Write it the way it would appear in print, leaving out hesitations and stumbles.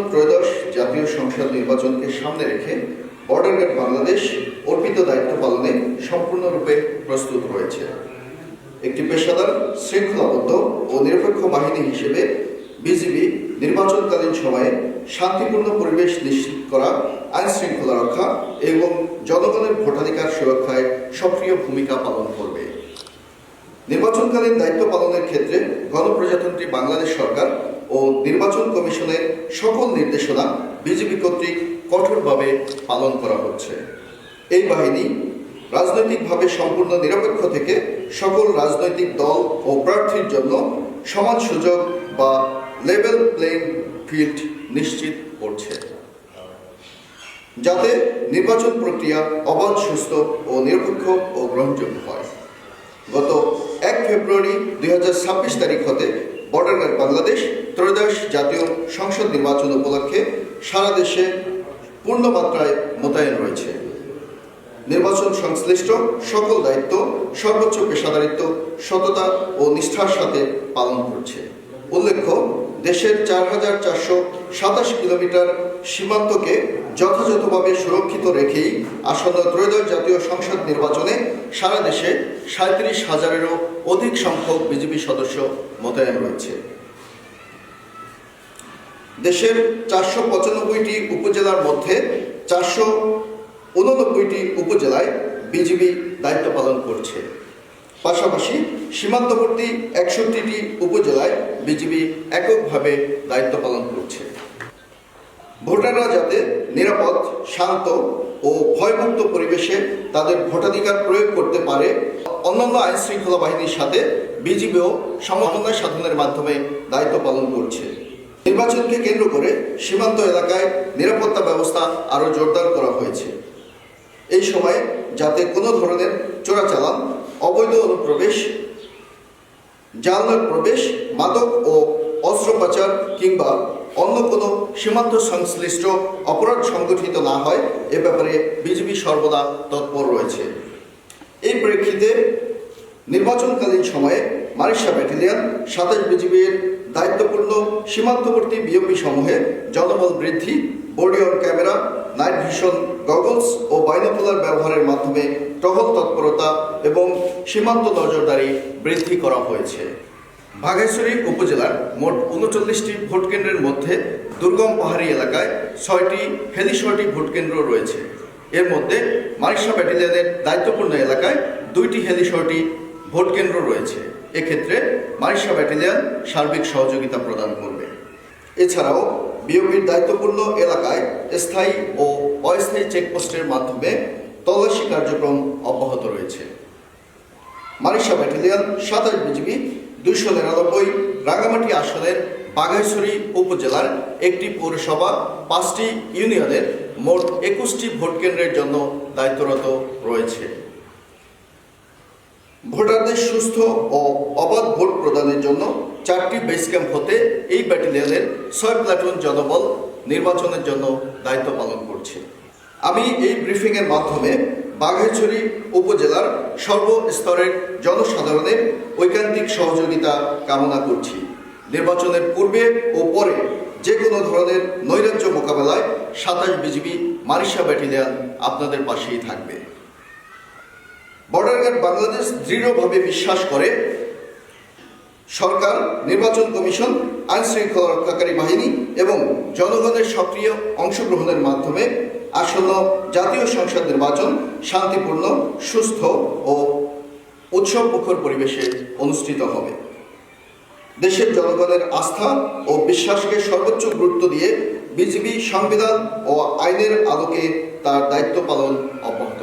ত্রয়োদশ জাতীয় সংসদ নির্বাচনকে সামনে রেখে বর্ডার গার্ড বাংলাদেশ অর্পিত দায়িত্ব পালনে সম্পূর্ণরূপে প্রস্তুত রয়েছে। একটি পেশাদার, শৃঙ্খলাবদ্ধ ও নিরপেক্ষ বাহিনী হিসেবে বিজিবি নির্বাচনকালীন সময়ে শান্তিপূর্ণ পরিবেশ নিশ্চিত করা, আইন শৃঙ্খলা রক্ষা এবং জনগণের ভোটাধিকার সুরক্ষায় সক্রিয় ভূমিকা পালন করবে। নির্বাচনকালীন দায়িত্ব পালনের ক্ষেত্রে গণপ্রজাতন্ত্রী বাংলাদেশ সরকার ও নির্বাচন কমিশনের সকল নির্দেশনা বিজিবি কর্তৃক কঠোরভাবে পালন করা হচ্ছে। এই বাহিনী রাজনৈতিকভাবে সম্পূর্ণ নিরপেক্ষ থেকে সকল রাজনৈতিক দল ও প্রার্থীর জন্য সমান সুযোগ বা লেভেল প্লেইং ফিল্ড নিশ্চিত করছে, যাতে নির্বাচন প্রক্রিয়া অবাধ, সুস্থ ও নিরপেক্ষ ও গ্রহণযোগ্য হয়। গত 1 ফেব্রুয়ারি 2026 তারিখ হতে বর্ডার গার্ড বাংলাদেশ ত্রয়োদশ জাতীয় সংসদ নির্বাচন উপলক্ষে সারা দেশে পূর্ণমাত্রায় মোতায়েন রয়েছে। নির্বাচন সংশ্লিষ্ট সকল দায়িত্ব সর্বোচ্চ পেশাদারিত্ব, সততা ও নিষ্ঠার সাথে পালন করছে। উল্লেখ্য, দেশের 4427 কিলোমিটার সীমান্তকে যথাযথভাবে সুরক্ষিত রেখেই আসন্ন ত্রয়োদশ জাতীয় সংসদ নির্বাচনে সারা দেশে 37,000-এরও অধিক সংখ্যক বিজিবি সদস্য মোতায়েন রয়েছে। দেশের 495টি উপজেলার মধ্যে 489টি উপজেলায় বিজিবি দায়িত্ব পালন করছে। পাশাপাশি সীমান্তবর্তী 61টি উপজেলায় বিজিবি এককভাবে দায়িত্ব পালন করছে। ভোটাররা যাতে নিরাপদ, শান্ত ও ভয়মুক্ত পরিবেশে তাদের ভোটাধিকার প্রয়োগ করতে পারে, অন্যান্য আইন শৃঙ্খলা বাহিনীর সাথে বিজিবিও সমন্বয় সাধনের মাধ্যমে দায়িত্ব পালন করছে। নির্বাচনকে কেন্দ্র করে সীমান্ত এলাকায় নিরাপত্তা ব্যবস্থা আরও জোরদার করা হয়েছে। এই সময়ে যাতে কোনো ধরনের চোরাচালান, অবৈধ অনুপ্রবেশ, জালনার প্রবেশ, মাদক ও অস্ত্র পাচার কিংবা অন্য কোনো সীমান্ত সংশ্লিষ্ট অপরাধ সংগঠিত না হয়, এ ব্যাপারে বিজিবি সর্বদা তৎপর রয়েছে। এই প্রেক্ষিতে নির্বাচনকালীন সময়ে মারিশা ব্যাটালিয়ন 27 বিজিবির দায়িত্বপূর্ণ সীমান্তবর্তী বিওপি সমূহে জনবল বৃদ্ধি, body on camera, night vision goggles ও বাইনোকুলার ব্যবহারের মাধ্যমে টহল তৎপরতা এবং সীমান্ত নজরদারি বৃদ্ধি করা হয়েছে। বাঘাইছড়ি উপজেলার মোট 39টি ভোটকেন্দ্রের মধ্যে দুর্গম পাহাড়ি এলাকায় 6টি হেলিসর্টি ভোটকেন্দ্র রয়েছে। এর মধ্যে মারিশা ব্যাটালিয়নের দায়িত্বপূর্ণ এলাকায় 2টি হেলিসর্টি ভোটকেন্দ্র রয়েছে। এক্ষেত্রে মারিশা ব্যাটালিয়ন সার্বিক সহযোগিতা প্রদান করবে। এছাড়াও বিওপির দায়িত্বপূর্ণ এলাকায় স্থায়ী ও অস্থায়ী চেকপোস্টের মাধ্যমে তল্লাশি কার্যক্রম অব্যাহত রয়েছে। মারিশা ব্যাটালিয়ন 27 বিজিবি 299 রাঙ্গামাটি আসনের বাঘাইছড়ি উপজেলার একটি পৌরসভা, 5টি ইউনিয়নের মোট 21টি ভোটকেন্দ্রের জন্য দায়িত্বরত রয়েছে। ভোটারদের সুস্থ ও অবাধ ভোট প্রদানের জন্য 4টি বেস ক্যাম্প হতে এই ব্যাটালিয়নের 6 প্লাটুন জনবল নির্বাচনের জন্য দায়িত্ব পালন করছে। আমি এই ব্রিফিংয়ের মাধ্যমে বাঘাইছড়ি উপজেলার সর্বস্তরের জনসাধারণের ঐকান্তিক সহযোগিতা কামনা করছি। নির্বাচনের পূর্বে ও পরে যে কোনো ধরনের নৈরাজ্য মোকাবেলায় 27 বিজিবি মারিশা ব্যাটালিয়ন আপনাদের পাশেই থাকবে। বর্ডার গার্ড বাংলাদেশ দৃঢ়ভাবে বিশ্বাস করে সরকার, নির্বাচন কমিশন, আইন শৃঙ্খলা রক্ষাকারী বাহিনী এবং জনগণের সক্রিয় অংশগ্রহণের মাধ্যমে আসন্ন জাতীয় সংসদ নির্বাচন শান্তিপূর্ণ, সুস্থ ও উৎসবমুখর পরিবেশে অনুষ্ঠিত হবে। দেশের জনগণের আস্থা ও বিশ্বাসকে সর্বোচ্চ গুরুত্ব দিয়ে বিজিবি সংবিধান ও আইনের আলোকে তার দায়িত্ব পালন অব্যাহত